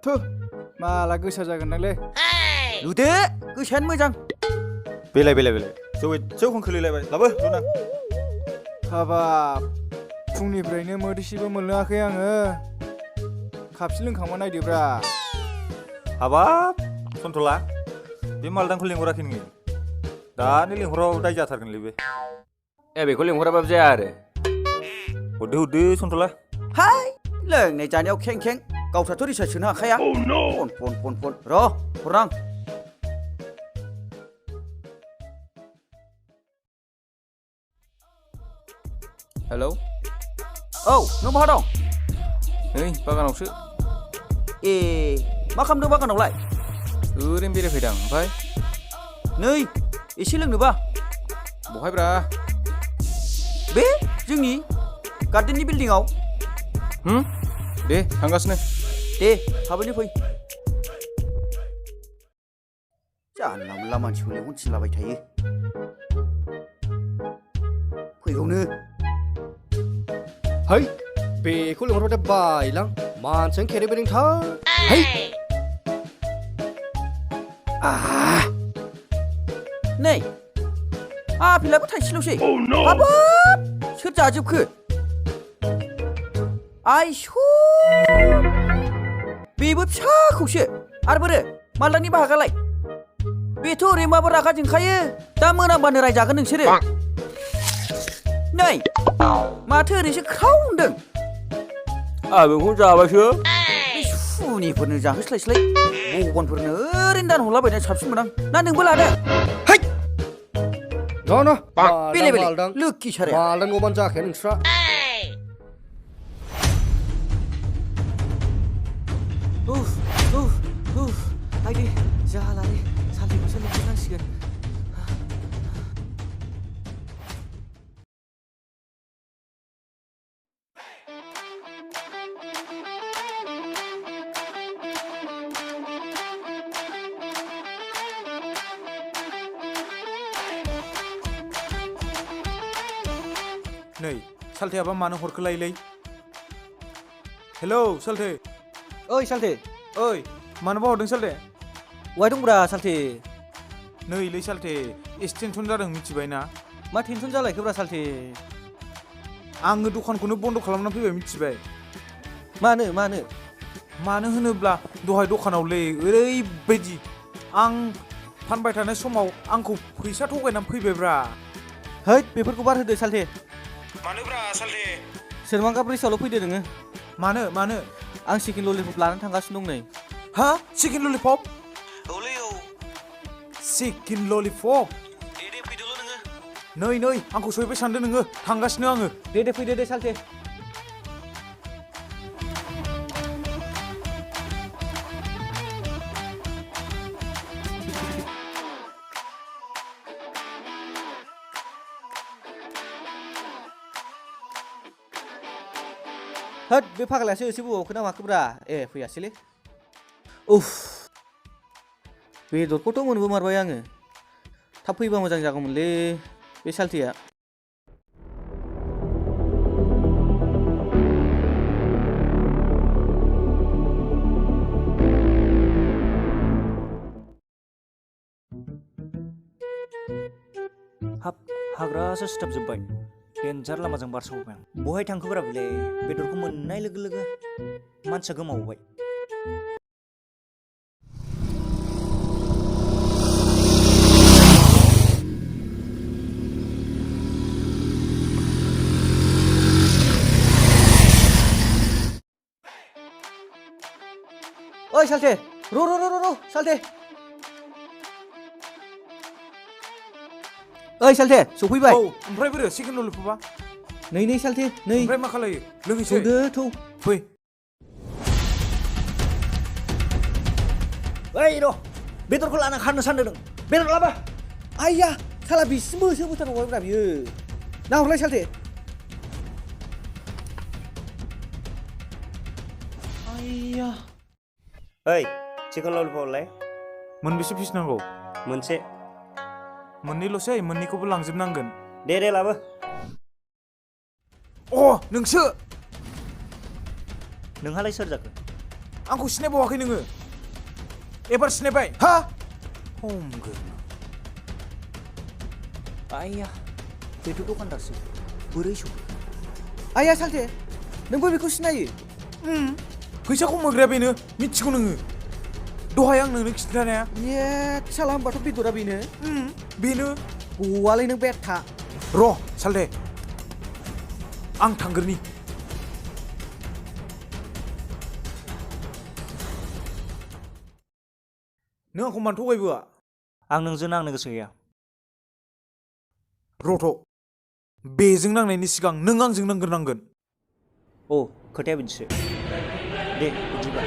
थु माला गोसा जागोनदांलै लुदो गोसायानो मोजां बेलाय जौ एसेखौनो खोलैलायबाय लाबो लुना हाबाब फुंनिफ्रायनो मोदैसेबो मोनलोङाखै आङो खापसे लोंखांबा नायदोब्रा हाबाब सन्थला बे मालदांखौ लेंहराखै नोङो दानो लेंहराव दाय जाथारगोनलै बे बेखौ लेंहराबाबो जाया आरो हरदो सन्थला हाय लोंनाय जानायाव खें खें गावस्राथ' रिसार्च सोनो हाखाया फन र' हरनां हेलौ औ नों बहा दं नै बागानावसो ए मा खालामदों बागानावलाय ओरैनो बेरायफैदां ओमफ्राय नै एसे लोंनोबा बहायब्रा बे जोंनि गार्डेननि बिल्डिंआव दे थांगासिनो दे थाबैनो फै जानला मोनला मानसिखौ लेंहर थिनलाबाय थायो फैगौनो है बेखौ लेंहरबाथाय बायलां मानसियानो खेरेबेरें थार है नै आफेलाबो थाइसेल'सै हाबाब सोर जाजोबखो आइस' बेबो फिसाखौसो आरो बोरो मालदांनि बाहागालाय बेथ' ओरैनोबाबो रागा जोंखायो दा मोनाबानो रायजागोन नोंसोरो नै माथो ओरैसो ख्राव होनदों बेखौ जाबायसो बे सुनिफोरनो जाहोस्लायस्लाय भगबानफोरनो ओरैनो दानहरलाबायनाय साबसिन मोनां ना नोंबो लादो है न बेले लोखि साराया मालदां नङाबानो जाखाया नोंस्रा आइदि जालालै सानैखौसो लेंहरनांसिगोन नै सालथेयाबा मानो हरखोलायलै हेलौ सालथे ओइ सालथे ओइ मानोबा हरदों सालथे अहाय दंब्रा सालथे नैलै सालथे एसे टेनसन जादों मिथिबाय ना मा टेनसन जालायखोब्रा सालथे आङो दखानखौनो बन्द' खालामना फैबाय मिथिबाय मानो होनोब्ला दहाय दखानावलै ओरैबायदि आं फानबाय थानाय समाव आंखौ फैसा थगायनानै फैबायब्रा है बेफोरखौ बार होदो सालथे मानोब्रा सालथे सोरमांगा ब्रिजआवल' फैदो नोङो मानो आं चिकेन ललिपप लानानै थांगासिनो दं नै हा चिकेन ललिपप औलै औ चिकेन ललिपप दे फैदोल' नोङो नै आंखौ सहैबाय सानदों नोङो थांगासिनो आङो दे फैदो दे सालथे होद बे फाग्लायासो एसे बबावखो ना माखोब्रा फैयासैलै उफ बेदरखौथ' मोनबोमारबाय आङो थाब फैबा मोजां जागौमोनलै बे सालथेया हाग्रासो सिथाबजोब्बाय डेन्जार लामाजों बारस'बाय आं बहाय थांखोब्रा बेलाय बेदरखौ मोननाय लोगो लोगो मानसिया गोमावबाय ओइ सालथे र' सालथे ओइ सालथे सफैबाय औ ओमफ्राय बोरो चिकेन ललिपपा नै सालथे नै ओमफ्राय मा खालायो लोंहैसै थौ फै ओइ र' बेदरखौ लाना खारनो सानदों नों बेदर लाबा आइया साला बिसिमबो होसोबोथारबायब्रा बियो नाहरलाय सालथे आइया ओइ चिकेन ललिपपलाय मोनबेसे पिस नांगौ मोनसे मोननैल'सै मोननैखौबो लांजोबनांगोन दे लाबो नोंसो नोंहालाय सोर जाखो आंखौ सिनायबावाखै नोङो एबार सिनायबाय हा हमगोन आइया बेथ' दखानदारसो बोरै सौफै आइया सालथे नोंबो बेखौ सिनायो फैसा खमायग्राया बेनो मिथिगौ नोङो दहाय आं नोंनो खिन्थानाया ये साला होमबाथ' बेदरा बेनो बेनो गवालै नों बेथा र' सालथे आं थांग्रोनि नों आंखौ मानो थगायबोआ आं नोंजों नांनो गोसो गैया रथ' बेजों नांनायनि सिगां नों आंजों नांग्रोनांगोन अ खोथाया बिदिसो दे बिदिबा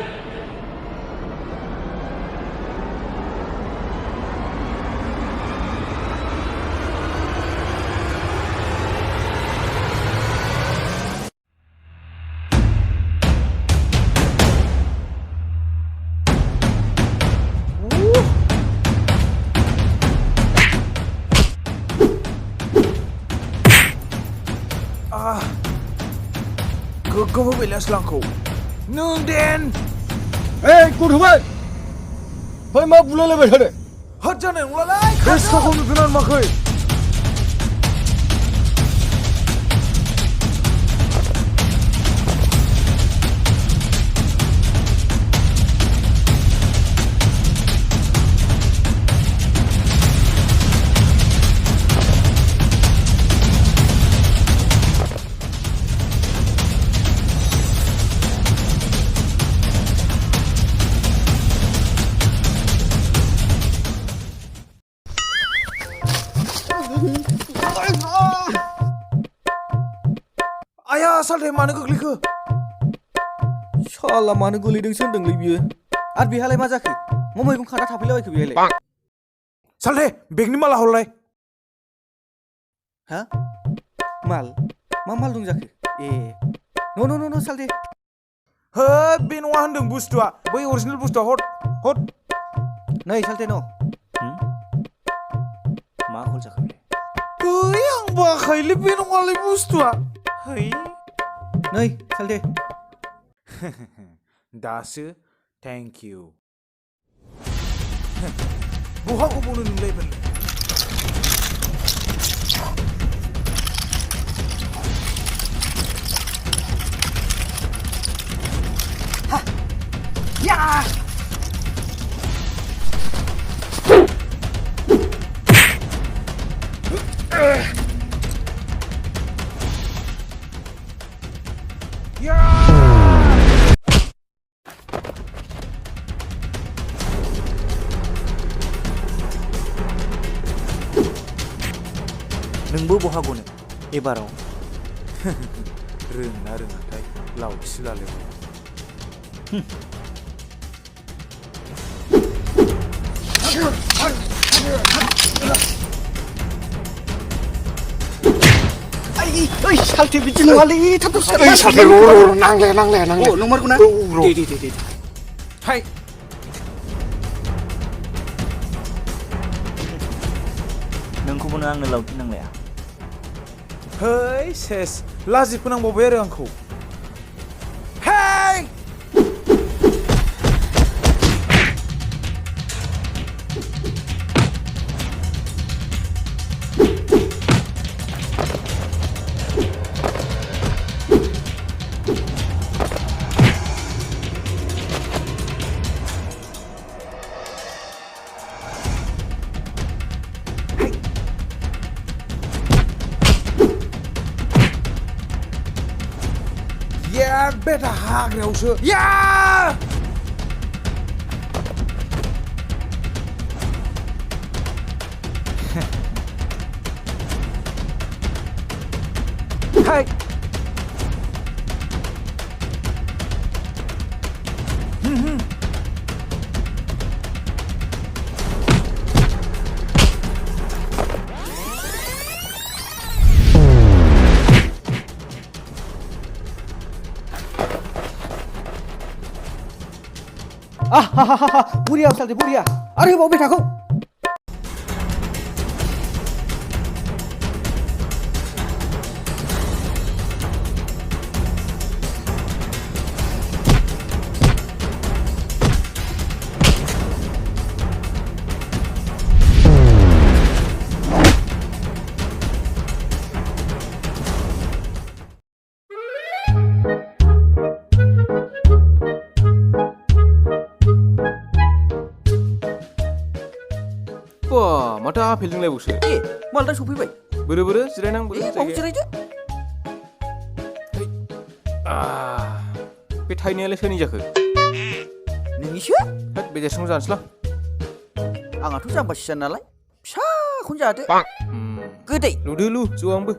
गोग्गाव होबायलै आसोल नों देन गथ'फोर फै मा बुलायलायबाय थादों हात जानाय नंलालै बे सिखाखौ नुदोंना नुवाखै आया सालथे मानो गोग्लैखो साला मानो गोलैदोंसो होनदोंलै बियो आरो बेहालाय मा जाखो मा मैगं खाना थाफैलाबायखो बेहालाय सालथे बेगनि माला हरलाय हा माल मा माल दं जाखो ए न सालथे हो बे नङा होनदों बुस्थुआ बै अरिजिनेल बुस्थुआ हर नै सालथे न मा कल जाखो गै आं बाखायोलै बे नङालै बुस्थुआ है नै सालथे दासो थेंक इउ बहा गबावनो नोंलाय बेलाय नोंबो बहा गनो एबाराव रोंना रोङाथाय लावथि लालायबाय ओइ सालथे बिदि नङालै थाब सालथे नांलाया नंमारगौ ना दे हाय नोंखौबो आंनो लावथि नांलाया है सेस लाजि फोनांबावबाय आरो आंखौ hey बेटा हाग्रायावसो या हाय बुरिया सालथे बुरिया आरो होबाव बेथाखौ माथो आफेलजोंलाय बावसो मालदां सफैबाय बोरो बोरो जिरायनां बोरो बाव जिरायदो बे थाइनायालाय सोरनि जाखो नोंनिसो होद बे देरसों जानोसैलां आंहाथ' जाम्बासिजान नालाय फिसाखौनो जादो गोदै लुदो लु जौ आंबो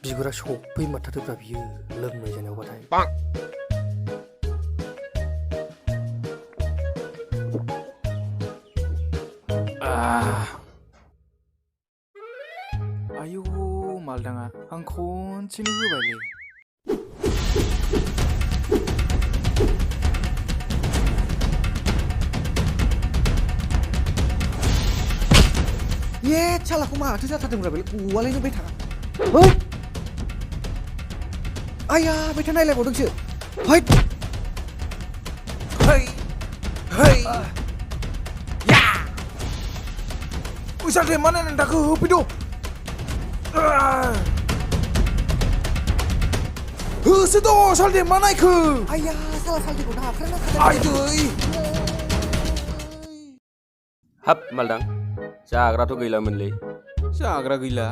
बिगुरा सफै माथारोब्रा बियो लोंनाय जानायावबाथाय आयौ मालदाङा आं खनसेनो होबायलै ये सालाखौ माथो जाथारदोंब्रा बे गवालायनो बाय थाङा आया बाय था नायलायबावदोंसो हैद Hey! Hey! Ya! Usaha mana nak ke hobi tu? Sedo, salde mana ke? आया साला सालदिखौ नाख्रांना Aduh! हाब मालदां जाग्राथ' गैलामोनलै जाग्रा गैला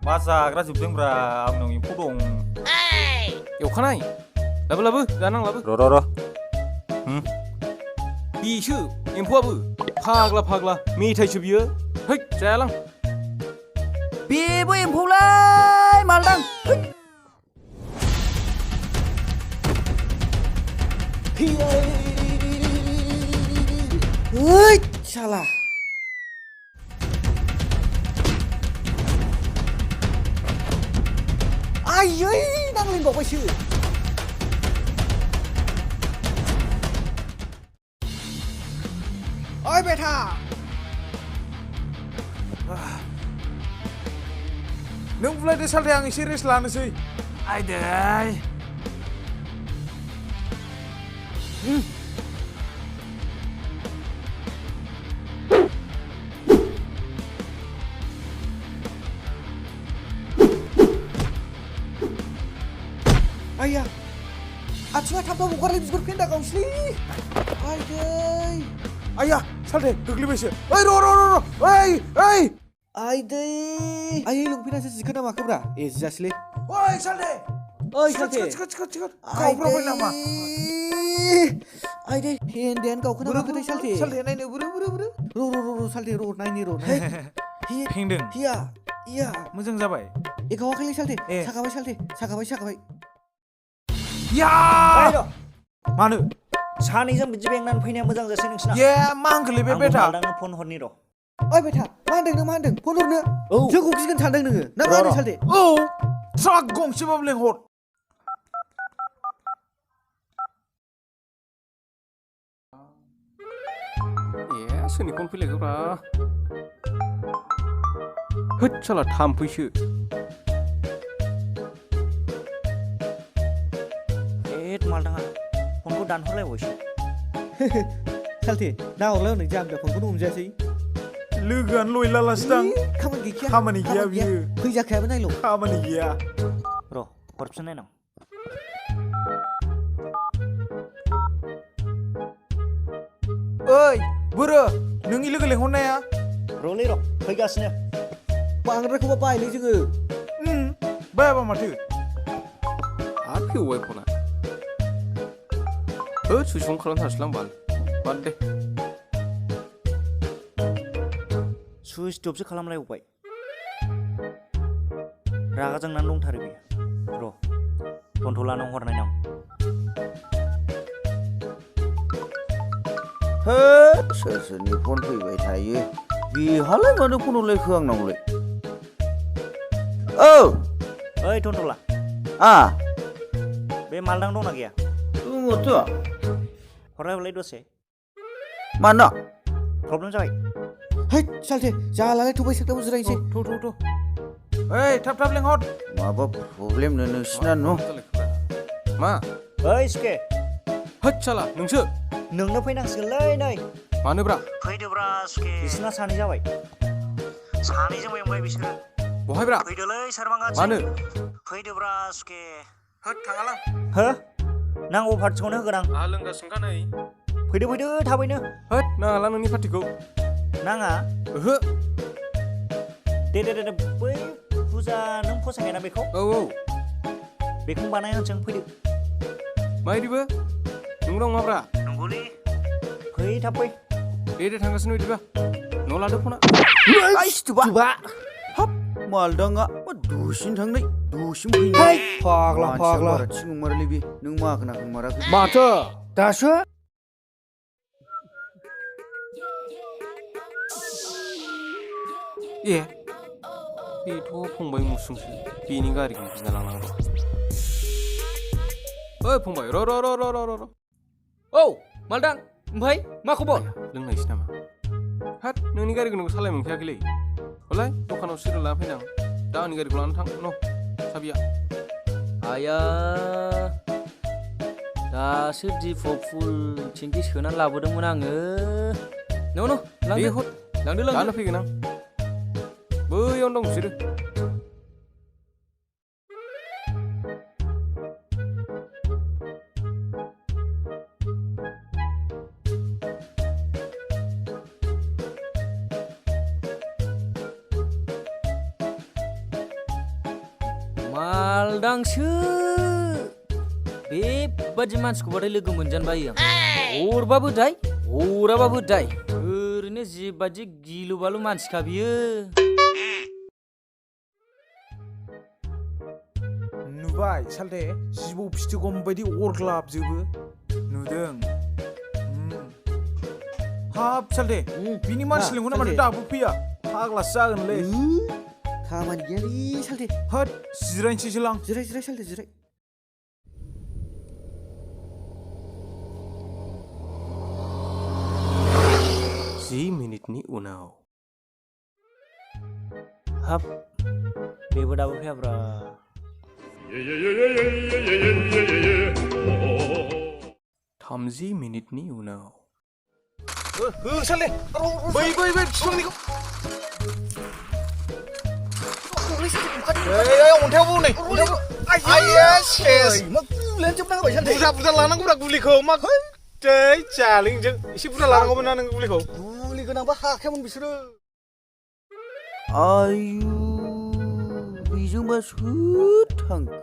मा जाग्रा जोबदोंब्रा आंनाव एम्फौ दं एवखानाय लाबो लाबो जानां लाबो र' बेसो एम्फौआबो फाग्ला फाग्ला मेथाइसो बियो है जायालां बेबो एम्फौलाय मालदां हैद साला आयै नांलायबावबायसो ओइ बेटा Nung mulai deh salde yang isi res lana sih. आइदै आया आथिङा थाब थाब हगारलाय बिगुर फेन्दा गावसै आइदै Ayah, salde, kegeli besok. Ro. Hey! आइदै आयै लंपेन्टासो जिखोना माखोब्रा ए जियासैलै Woi, salde. ओइ Cekat. सालथे Kau berapa lama? आइदै हेन्देन गावखोना माखोथाय सालथे Salde, naik buru. र' सालथे र' नायनि Pingdeng. iya Mujung jabai. ए गावाखैलै सालथे ए। साखाबाय सालथे साखाबाय Ya! बायद' Mana? सानैजों बिदि बेंनानै फैनाया मोजां जासै नोंसिना Ya, manggil be आंबो beta. मालदांनो फन हरनि र' ओइ बेटा मा होनदों फन हरनो जोंखौ गिगोन सानदों नोङो ना मा होनो सालथे Oh, truk gongsi bableng hot. ए सोरनि फन फैलायखोब्रा होद साला थाम्फैसो एद मालदाङा फनखौ दानहरलायबायसो सालथे दा हरलाय हनै Zambia फनखौनो हमजायासै Lugan loy lalas dang. खामानि गैया बियो. फैजाखायाबो नायल' Kamani gaya. र' हरफिननाय नां Oi, buru, nungi lu geleng hona ya? र'लै र' फैगासिनो बांद्रायखौबा बायलै जोङो Bayar apa mati? आरो फेवबाय फना होद सुइस अन खालामथारसैलां बाल बाद दे सुइस अफसो खालामलायबावबाय रागा जोंनानै दंथारो बियो र' फनखौ लानानै हरनाय नां सोरनि फन फैबाय थायो बेहालाय मानो फन हरलायखो आंनावलाय औ ओइ टन्टला बे मालदां दंना गैया दङथ' हरलायबालाय दसे मानो प्रब्लेम जाबाय है सालथे जालालाय थबाय साख्लायाव जिरायनोसै Tuh. Hei, tap leng hot. माबा प्रब्लेम नो नोंसिना न' मा ओइ सुके होद साला नोंसो नोंनो फैनांसिगोनलै नै मानोब्रा फैदोब्रा सुके बिसिना सानै जाबाय सानैजों बेंबाय बिसोरो बहायब्रा फैदोलै सोरबाङा मानो फैदोब्रा सुके होद थाङालां हो नांगौ पार्टिखौनो होगोन आं आहा लोंगासिनोखा नै फैदो थाबैनो होद नाङाला नोंनि पार्टिखौ नाङा ओहो दे बै फुजा नों फसायना बेखौ औ बेखौनो बानायनांसों फैदो माइदिबो नंगौ नङाब्रा नंगौलै फै थाब फै दे थांगासिनो बिदिबा न' लादो फना Coba. Hap, maldanga. Ma dusin थांनाय दुसिम फैनाय फाग्ला थिं मारलै बे नों मा खोनाखो माराखै माथो दासो ए बेथ' फंबाय मुसुंसो बेनि गारिखौ बिना लांनांगौ ओइ फंबाय र' औ मालदां ओमफ्राय मा खबर लोंनायसै नामा हाट नोंनि गारिखौ नोंखौ सालाय मोनखायाखैलै हलाय दखानाव सिगां लाना फैनां दा आंनि गारिखौ लानानै थां न' साबिया आया दासो दिपआव फुल टेंकि सोनानै लाबोदोंमोन आङो न' दे हद लांनो फैगोन आं बैयावनो दं बिसोरो मालदांसो बेबादि मानसिखौबाथाय लोगो मोनजानो बायो आं हरबाबो दाय हराबाबो दाय ओरैनो जिबादि गिलु बालु मानसिखा बियो नुबाय सालथे जिबौ फिथिगम बायदि अरग्लाबजोबो नुदों हाब सालथे बिनि मानसि लिंहरना माथो दाबो फैया फाग्लासो जागोनलै खामानि गैयालै सालथे होद जिरायनोसैसो लां जिराय सालथे जिराय 10 मिनिटनि उनाव हाब बेबो दाबो फैयाब्रा 30 मिनिटनि उनाव सालथे बै बिफांनिखौ अन्थायाव नै आइया सेस बुरजा लानांगौब्रा गुलिखौ मा दै जालिंजों एसे बुरजा लानांगौमोन ना नों गुलिखौ गुलि गोनांबा हाखायामोन बिसोरो आयु बेजोंबा सोर थांखो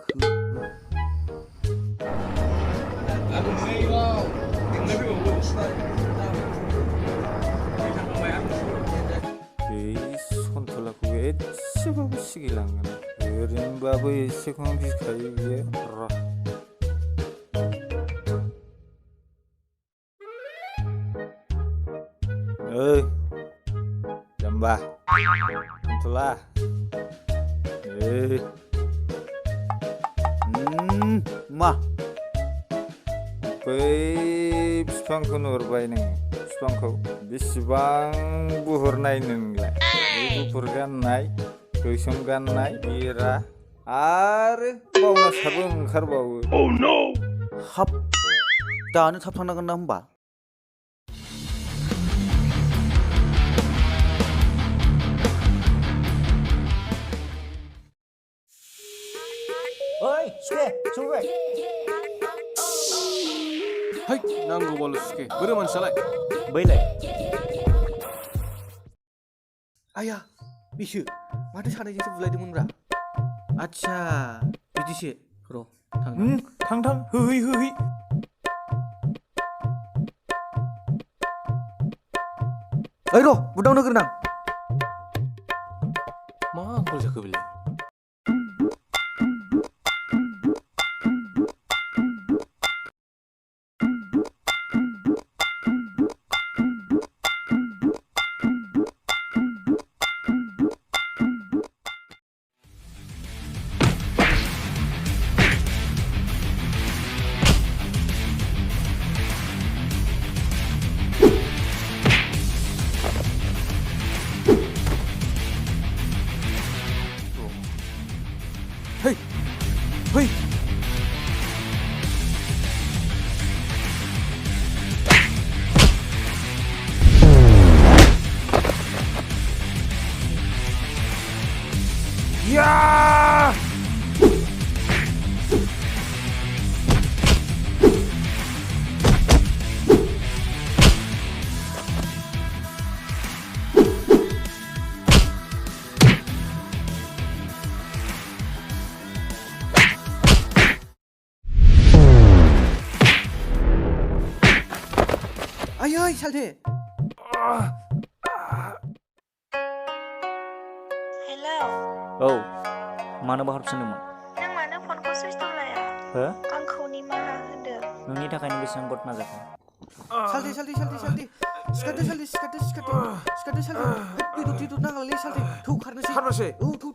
बे सन्थलाखौ एसेबाबो सिगिलांगोन ओरैनोबाबो एसेखौनो गिखायो बियो र' ओइ जाम्बा सन्थला मा बै बिफांखौ नुहुरबाय नोङो बिफांखौ बेसेबां बुहरनाय नोंलाय गुफुर गाननाय गोसोम गाननाय बेरा आरो बावना साबो ओंखारबावो हाब दानो थाब थांनांगोन ना होमबा ओइ सुके सौफैबाय है नांगौबाल' सुके बोरो मानसियालाय बैलाय आया बिसो माथो सानैजोंसो बुलायदोंमोनब्रा आच्छा बिदिसो र' थां होहै ओइ र' बुदावनो गोनां मा कल जाखो बेलाय ओइ सालथे हेलौ औ मानोबा हरफिनदोंमोन नों मानो फनखौ सुइच अफ लाया हो आंखौ निमाहा होदो नोंनि थाखायनो बेसेबां गद नाजाखो सालथे सिखारदो सालथे बेदर नांलालै सालथे थौ खारनोसै औ थौ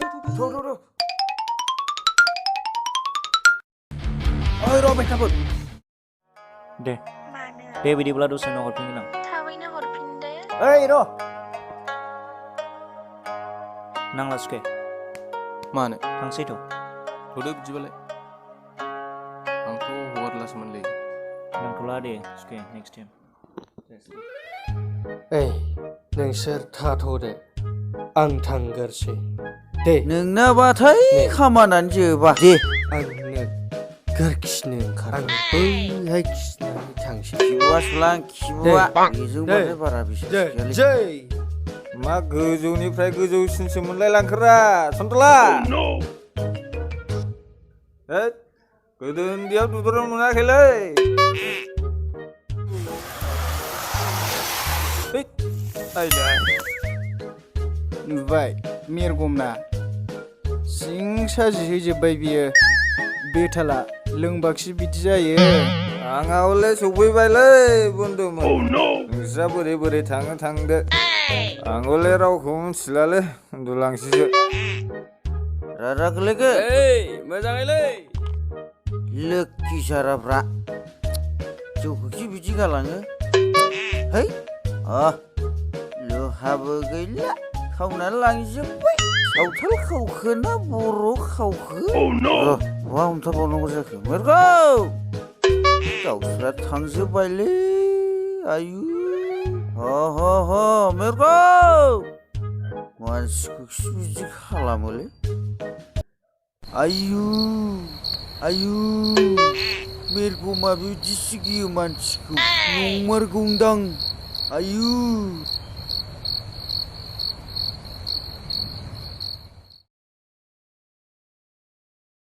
ओइ र' बेटाफोर दे मानो दे बिदिब्ला दसे उनाव हरफिनगोन आं थाबैनो हरफिन दे ओइ र' नांला सुखे मानो थांसै थ' थ'दो बिदिबालाय आंथ' हगारलासोमोनलै नांथ'ला दे सुखे नेक्स्ट टाइम ओइ नोंसोर थाथ'दो आं थांगोरसै दे नोंनाबाथाय खामानियानो जोबा दे आंनो गोरखिनो ओंखार आं बैहाय खिनानै थांसै खिबुआ सुलां खिबुआ बेजोंबाथाय बारा बिसास गैयालै जै मा गोजौनिफ्राय गोजौसिनसो मोनलाय लांखोरा सन्तला होद गोदो उन्दैयाव दुद्रुनो मोनाखैलै नुबाय मेरगमना सिं साजिहैजोब्बाय बियो बेथाला लोंबाखि बिदि जायो आंहा हले सफैबायलै बन्दुमोन नोंस्रा बोरै थाङो थांदो आं हले रावखौ मिथिलालै उन्दुलांसैसो रारा गोलैगो मोजाङैलै लोखि साराफ्रा जौखौखि बिदि गालाङो है लहाबो गैला खावनानै लांजोब्बाय सावथाल खावखो ना बर' खावखो बहा हमथाबावनांगौ जाखो मेरगौ गावस्रा थांजोब्बायलै आयु ह मेरगौ मानसिखौखि बिदि खालामोलै आयु मेरगमा बिदिसो गियो मानसिखौ नंमारगौदां आयु